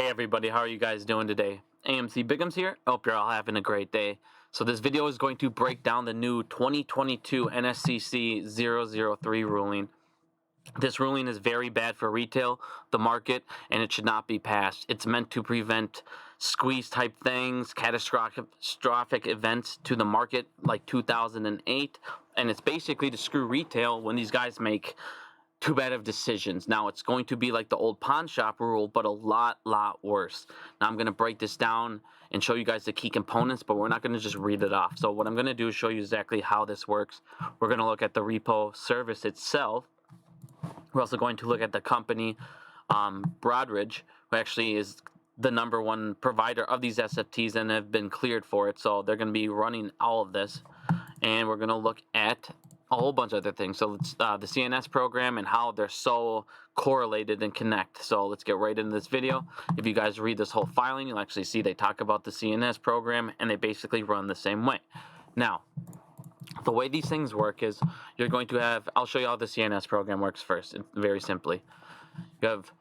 Hey everybody, how are you guys doing today? AMC Bigums here. I hope you're all having a great day. So this video is going to break down the new 2022 NSCC 003 ruling. This ruling is very bad for retail, the market, and it should not be passed. It's meant to prevent squeeze type things, catastrophic events to the market like 2008, and it's basically to screw retail when these guys make too bad of decisions. Now it's going to be like the old pawn shop rule, but a lot worse. Now I'm going to break this down and show you guys the key components, but we're not going to just read it off. So what I'm going to do is show you exactly how this works. We're going to look at the repo service itself. We're also going to look at the company, Broadridge, who actually is the #1 provider of these SFTs and have been cleared for it. So they're going to be running all of this. And we're going to look at a whole bunch of other things. So let's, the CNS program and how they're so correlated and connect. So let's get right into this video. If you guys read this whole filing, you'll actually see they talk about the CNS program and they basically run the same way. Now, the way these things work is you're going to have, I'll show you how the CNS program works first, very simply. You have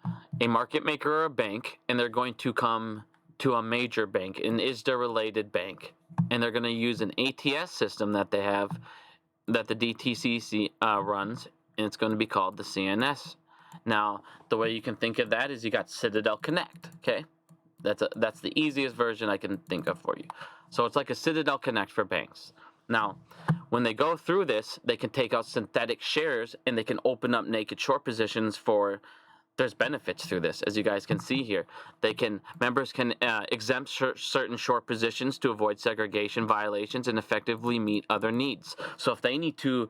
a market maker or a bank, and they're going to come to a major bank, an ISDA-related bank, and they're going to use an ATS system that they have, that the DTCC runs, and it's going to be called the CNS. Now, the way you can think of that is you got Citadel Connect, okay? That's the easiest version I can think of for you. So it's like a Citadel Connect for banks. Now, when they go through this, they can take out synthetic shares and they can open up naked short positions for, there's benefits through this, as you guys can see here. Members can exempt certain short positions to avoid segregation violations and effectively meet other needs. So if they need to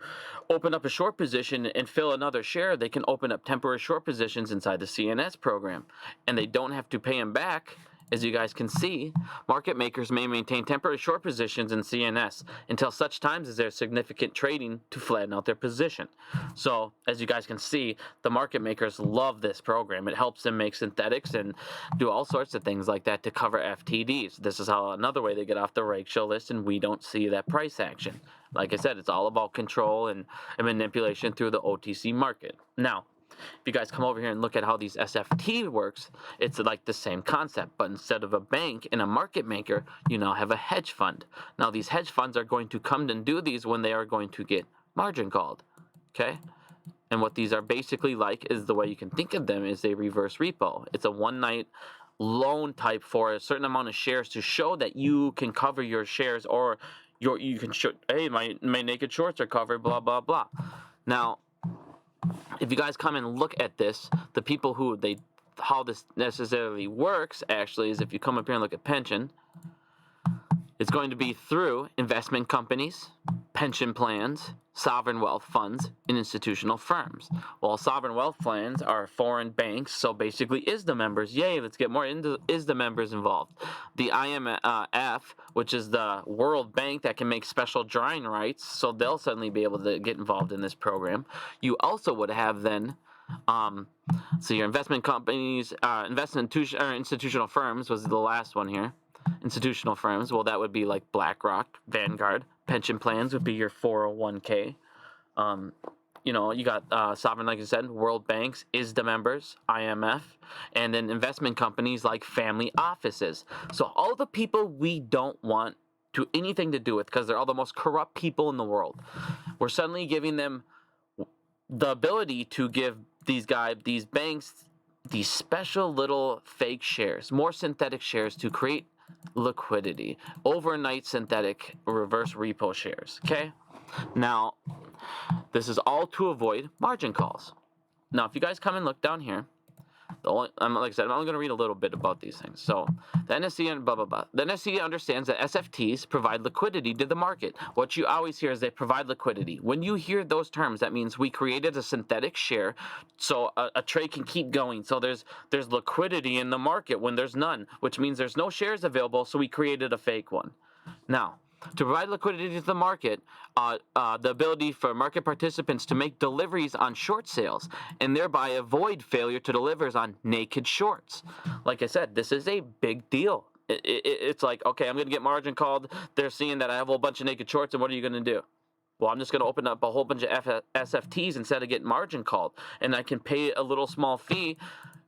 open up a short position and fill another share, they can open up temporary short positions inside the CNS program. And they don't have to pay them back. As you guys can see, market makers may maintain temporary short positions in CNS until such times as there's significant trading to flatten out their position. So, as you guys can see, the market makers love this program. It helps them make synthetics and do all sorts of things like that to cover FTDs. This is how another way they get off the reg show list, and we don't see that price action. Like I said, it's all about control and manipulation through the OTC market. Now, if you guys come over here and look at how these SFT works, it's like the same concept, but instead of a bank and a market maker, you now have a hedge fund. Now these hedge funds are going to come and do these when they are going to get margin called, okay? And what these are basically like is, the way you can think of them, is a reverse repo. It's a one-night loan type for a certain amount of shares to show that you can cover your shares, or you can show, hey, my naked shorts are covered, blah, blah, blah. Now, if you guys come and look at this, the people how this necessarily works actually is, if you come up here and look at pension, it's going to be through investment companies, pension plans, sovereign wealth funds, and institutional firms. Well, sovereign wealth plans are foreign banks, so basically ISDA members. Yay, let's get more ISDA members involved. The IMF, which is the World Bank that can make special drawing rights, so they'll suddenly be able to get involved in this program. You also would have then, so your investment companies, institutional firms was the last one here. Institutional firms, well, that would be like BlackRock, Vanguard. Pension plans would be your 401k. You got sovereign, like I said, world banks, ISDA members, IMF, and then investment companies like family offices. So all the people we don't want anything to do with, because they're all the most corrupt people in the world, we're suddenly giving them the ability to give these banks, these special little fake shares, more synthetic shares to create liquidity, overnight synthetic reverse repo shares. Okay, now this is all to avoid margin calls. Now, if you guys come and look down here, like I said, I'm only going to read a little bit about these things. So the NSCC and blah blah blah. The NSCC understands that SFTs provide liquidity to the market. What you always hear is they provide liquidity. When you hear those terms, that means we created a synthetic share, so a trade can keep going. So there's liquidity in the market when there's none, which means there's no shares available. So we created a fake one. Now, to provide liquidity to the market, the ability for market participants to make deliveries on short sales and thereby avoid failure to deliver on naked shorts. Like I said, this is a big deal. It's like, okay, I'm going to get margin called. They're seeing that I have a whole bunch of naked shorts, and what are you going to do? Well, I'm just going to open up a whole bunch of SFTs instead of getting margin called, and I can pay a little small fee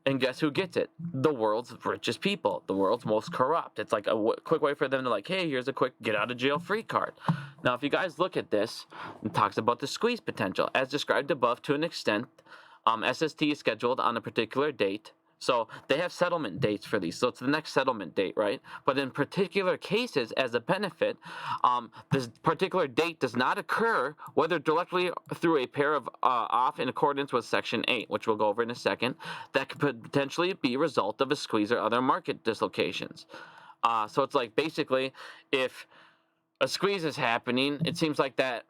And guess who gets it? The world's richest people, the world's most corrupt. It's like a quick way for them to like, hey, here's a quick get out of jail free card. Now, if you guys look at this, it talks about the squeeze potential. As described above, to an extent, SST is scheduled on a particular date. So they have settlement dates for these. So it's the next settlement date, right? But in particular cases, as a benefit, this particular date does not occur whether directly through a pair of off in accordance with Section 8, which we'll go over in a second, that could potentially be a result of a squeeze or other market dislocations. So it's like basically if a squeeze is happening, it seems like that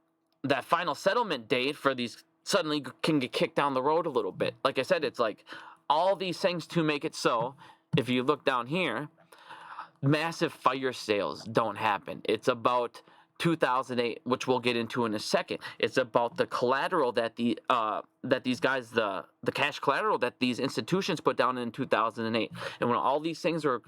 final settlement date for these suddenly can get kicked down the road a little bit. Like I said, it's like all these things to make it so, if you look down here, massive fire sales don't happen. It's about 2008, which we'll get into in a second. It's about the collateral that these guys, the cash collateral that these institutions put down in 2008. And when all these things were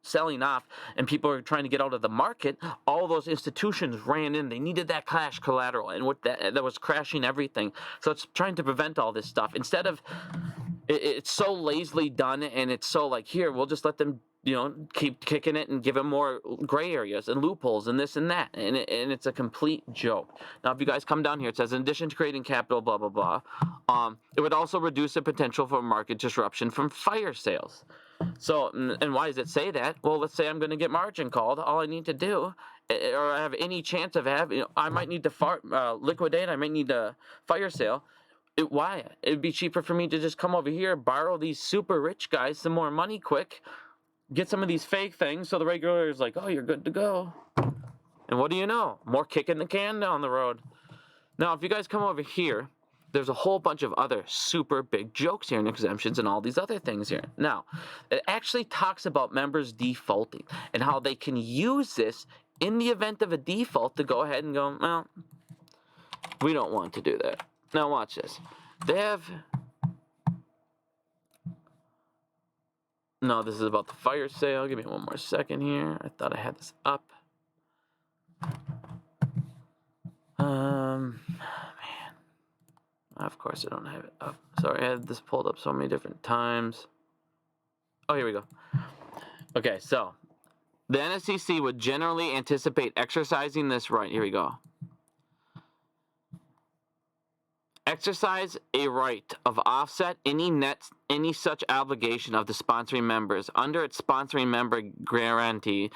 selling off and people are trying to get out of the market, all those institutions ran in. They needed that cash collateral, and with that was crashing everything. So it's trying to prevent all this stuff. Instead of it's so lazily done, and it's so like, here, we'll just let them, keep kicking it and give them more gray areas and loopholes and this and that. And it's a complete joke. Now, if you guys come down here, it says, in addition to creating capital, blah, blah, blah, it would also reduce the potential for market disruption from fire sales. So, and why does it say that? Well, let's say I'm going to get margin called. All I need to do, or I have any chance of having, I might need to liquidate, I might need a fire sale. Why? It'd be cheaper for me to just come over here, borrow these super rich guys some more money quick, get some of these fake things, so the regulator is like, oh, you're good to go. And what do you know? More kicking the can down the road. Now, if you guys come over here, there's a whole bunch of other super big jokes here and exemptions and all these other things here. Now, it actually talks about members defaulting and how they can use this in the event of a default to go ahead and go, well, we don't want to do that. Now watch this. They have... No, this is about the fire sale. Give me one more second here. I thought I had this up. Man. Of course I don't have it up. Sorry, I had this pulled up so many different times. Oh, here we go. Okay, so the NSCC would generally anticipate exercising this right. Here we go. Exercise a right of offset any such obligation of the sponsoring members under its sponsoring member guarantee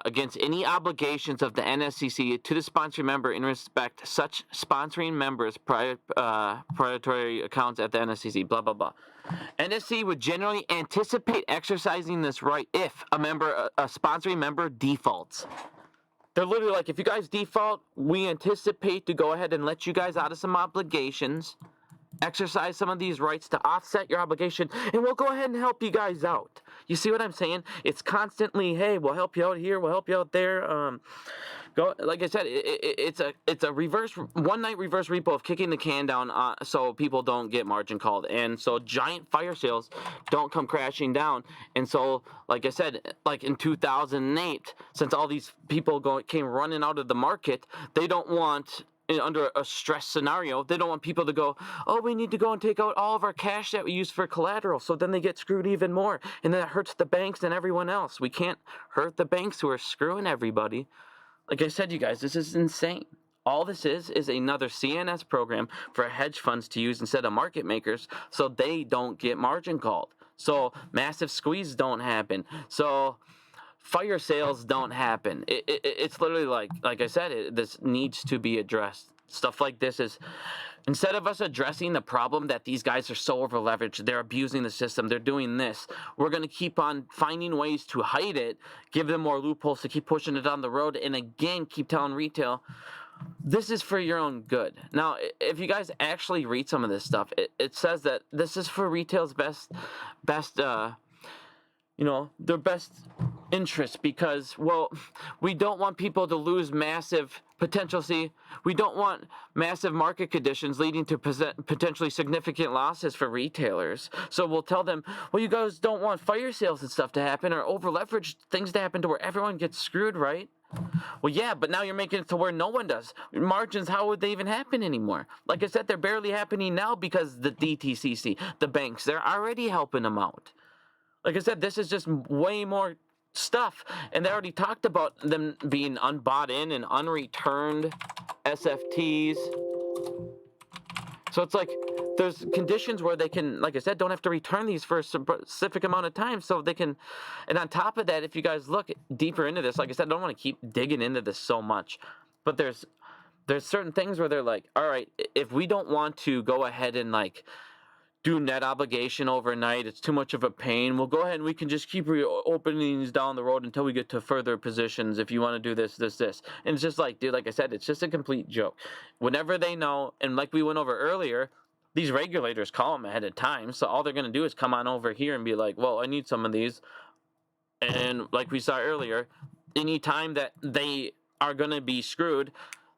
against any obligations of the NSCC to the sponsoring member in respect such sponsoring members' proprietary accounts at the NSCC, blah, blah, blah. NSC would generally anticipate exercising this right if a sponsoring member defaults. They're literally like, if you guys default, we anticipate to go ahead and let you guys out of some obligations, exercise some of these rights to offset your obligation, and we'll go ahead and help you guys out. You see what I'm saying? It's constantly, hey, we'll help you out here, we'll help you out there. Like I said, it's a one night reverse repo of kicking the can down so people don't get margin called, and so giant fire sales don't come crashing down. And so, like I said, like in 2008, since all these people came running out of the market, they don't want, under a stress scenario, they don't want people to go, oh, we need to go and take out all of our cash that we use for collateral, so then they get screwed even more, and then it hurts the banks and everyone else. We can't hurt the banks who are screwing everybody. Like I said, you guys, this is insane. All this is another CNS program for hedge funds to use instead of market makers, so they don't get margin called. So massive squeeze don't happen. So fire sales don't happen. It's literally like I said, this needs to be addressed. Stuff like this is, instead of us addressing the problem that these guys are so over leveraged, they're abusing the system, they're doing this, we're going to keep on finding ways to hide it, give them more loopholes to keep pushing it down the road, and again, keep telling retail, this is for your own good. Now, if you guys actually read some of this stuff, it says that this is for retail's best their best interest, because, well, we don't want people to lose massive potential. See, we don't want massive market conditions leading to potentially significant losses for retailers. So we'll tell them, well, you guys don't want fire sales and stuff to happen or over leveraged things to happen to where everyone gets screwed, right? Well, yeah, but now you're making it to where no one does. Margins, how would they even happen anymore? Like I said, they're barely happening now because the DTCC, the banks, they're already helping them out. Like I said, this is just way more stuff. And they already talked about them being unbought in and unreturned SFTs. So it's like there's conditions where they can, like I said, don't have to return these for a specific amount of time, so they can. And on top of that, if you guys look deeper into this, like I said, I don't want to keep digging into this so much, but there's certain things where they're like, all right, if we don't want to go ahead and like do net obligation overnight, it's too much of a pain, we'll go ahead and we can just keep opening these down the road until we get to further positions if you want to do this. And it's just like, dude, like I said, it's just a complete joke. Whenever they know, and like we went over earlier, these regulators call them ahead of time, so all they're going to do is come on over here and be like, well, I need some of these. And like we saw earlier, any time that they are going to be screwed,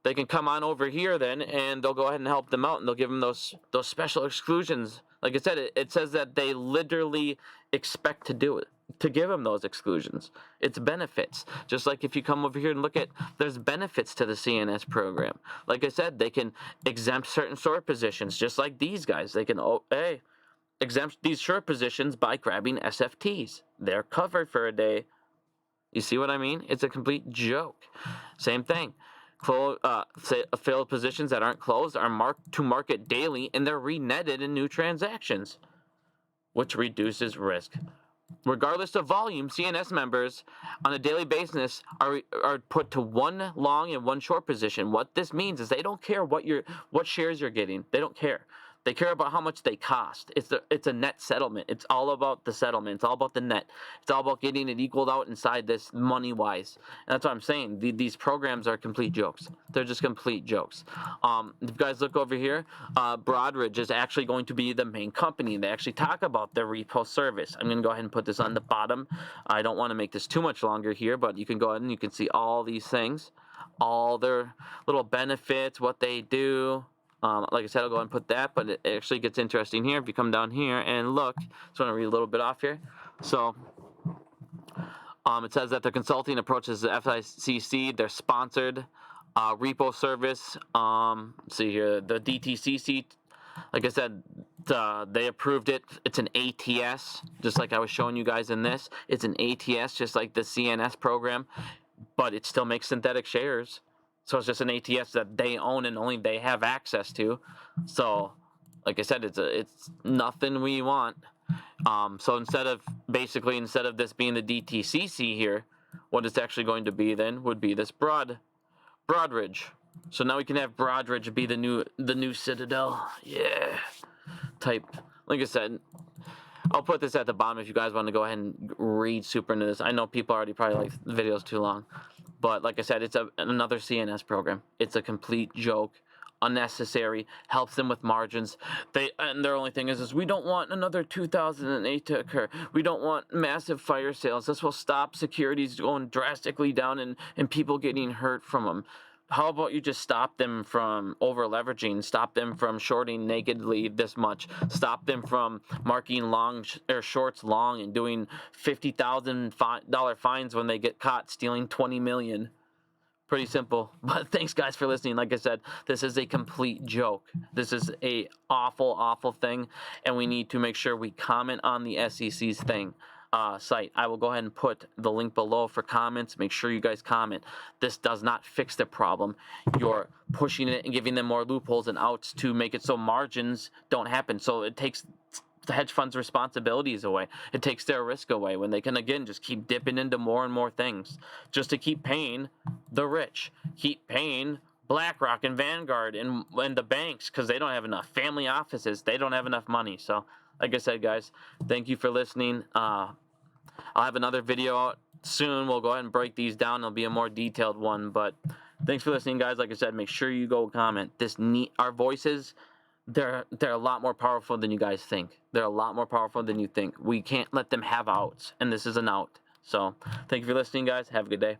they can come on over here then, and they'll go ahead and help them out, and they'll give them those special exclusions. Like I said, it says that they literally expect to do it, to give them those exclusions. It's benefits. Just like if you come over here and look at, there's benefits to the CNS program. Like I said, they can exempt certain short positions, just like these guys. They can, exempt these short positions by grabbing SFTs. They're covered for a day. You see what I mean? It's a complete joke. Same thing. Failed positions that aren't closed are marked to market daily, and they're re-netted in new transactions, which reduces risk. Regardless of volume, CNS members on a daily basis are put to one long and one short position. What this means is they don't care what shares you're getting. They don't care. They care about how much they cost. It's a net settlement. It's all about the settlement. It's all about the net. It's all about getting it equaled out inside this money-wise. And that's what I'm saying. These programs are complete jokes. They're just complete jokes. If you guys look over here, Broadridge is actually going to be the main company. They actually talk about their repo service. I'm going to go ahead and put this on the bottom. I don't want to make this too much longer here, but you can go ahead and you can see all these things, all their little benefits, what they do. Like I said, I'll go ahead and put that, but it actually gets interesting here. If you come down here and look, just want to read a little bit off here. So it says that their consulting approaches the FICC, their sponsored repo service. See here, the DTCC, like I said, they approved it. It's an ATS, just like I was showing you guys in this. It's an ATS, just like the CNS program, but it still makes synthetic shares. So it's just an ATS that they own and only they have access to. So, like I said, it's nothing we want. So instead of this being the DTCC here, what it's actually going to be then would be this Broadridge. So now we can have Broadridge be the new Citadel. Yeah. Type. Like I said, I'll put this at the bottom if you guys want to go ahead and read super into this. I know people already probably like the videos too long. But like I said, it's another CNS program. It's a complete joke, unnecessary, helps them with margins. And their only thing is we don't want another 2008 to occur. We don't want massive fire sales. This will stop securities going drastically down and people getting hurt from them. How about you just stop them from over leveraging, stop them from shorting nakedly this much, stop them from marking long or shorts long and doing $50,000 fines when they get caught stealing $20 million. Pretty simple. But thanks guys for listening. Like I said, this is a complete joke. This is a awful thing, and we need to make sure we comment on the SEC's thing. Site. I will go ahead and put the link below for comments. Make sure you guys comment. This does not fix the problem. You're pushing it and giving them more loopholes and outs to make it so margins don't happen. So it takes the hedge fund's responsibilities away. It takes their risk away when they can, again, just keep dipping into more and more things just to keep paying the rich, keep paying BlackRock and Vanguard and the banks because they don't have enough. Family offices, they don't have enough money. So like I said, guys, thank you for listening. I'll have another video out soon. We'll go ahead and break these down. It'll be a more detailed one. But thanks for listening, guys. Like I said, make sure you go comment. Our voices, they're a lot more powerful than you guys think. They're a lot more powerful than you think. We can't let them have outs, and this is an out. So thank you for listening, guys. Have a good day.